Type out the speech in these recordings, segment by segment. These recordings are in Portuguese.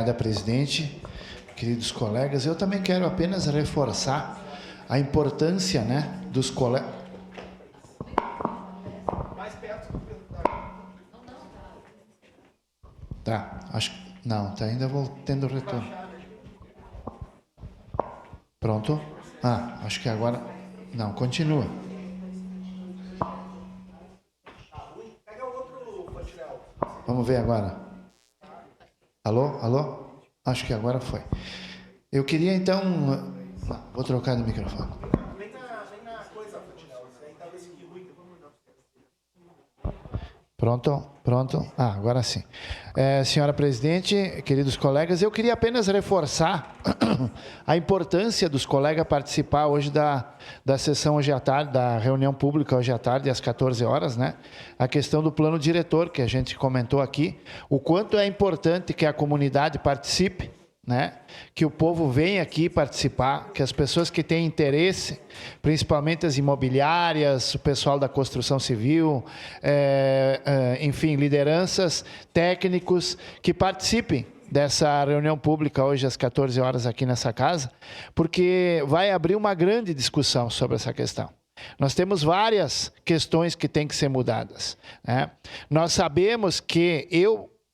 Obrigada, presidente, queridos colegas. Eu também quero apenas reforçar a importância, né, dos colegas. Mais perto do Tá, acho que não, tá, ainda vou tendo retorno. Pronto? Acho que agora não, continua. Vamos ver agora. Alô? Alô? Acho que agora foi. Eu queria então... Vou trocar de microfone. Vem na coisa, Pronto? Pronto? Agora sim. Senhora presidente, queridos colegas, eu queria apenas reforçar a importância dos colegas participar hoje da sessão hoje à tarde, da reunião pública hoje à tarde, às 14 horas, né? A questão do plano diretor, que a gente comentou aqui, o quanto é importante que a comunidade participe, né? Que o povo venha aqui participar, que as pessoas que têm interesse, principalmente as imobiliárias, o pessoal da construção civil, enfim, lideranças, técnicos, que participem dessa reunião pública hoje às 14 horas aqui nessa casa, porque vai abrir uma grande discussão sobre essa questão. Nós temos várias questões que têm que ser mudadas, né? Nós sabemos que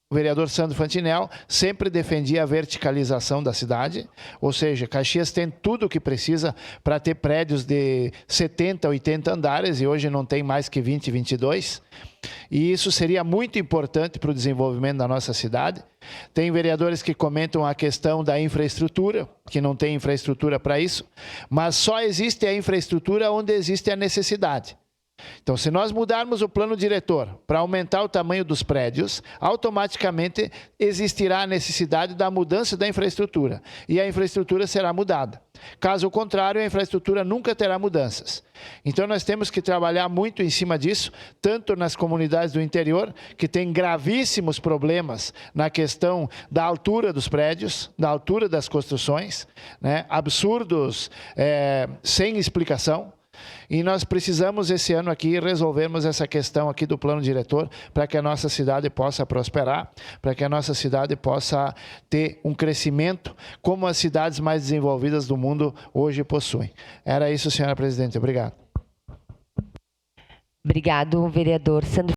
o vereador Sandro Fantinel sempre defendia a verticalização da cidade, ou seja, Caxias tem tudo o que precisa para ter prédios de 70, 80 andares, e hoje não tem mais que 20, 22. E isso seria muito importante para o desenvolvimento da nossa cidade. Tem vereadores que comentam a questão da infraestrutura, que não tem infraestrutura para isso, mas só existe a infraestrutura onde existe a necessidade. Então, se nós mudarmos o plano diretor para aumentar o tamanho dos prédios, automaticamente existirá a necessidade da mudança da infraestrutura, e a infraestrutura será mudada. Caso contrário, a infraestrutura nunca terá mudanças. Então, nós temos que trabalhar muito em cima disso, tanto nas comunidades do interior, que tem gravíssimos problemas na questão da altura dos prédios, da altura das construções, né? Absurdos, sem explicação. E nós precisamos, esse ano aqui, resolvermos essa questão aqui do plano diretor para que a nossa cidade possa prosperar, para que a nossa cidade possa ter um crescimento como as cidades mais desenvolvidas do mundo hoje possuem. Era isso, senhora presidente. Obrigado. Obrigado, vereador Sandro.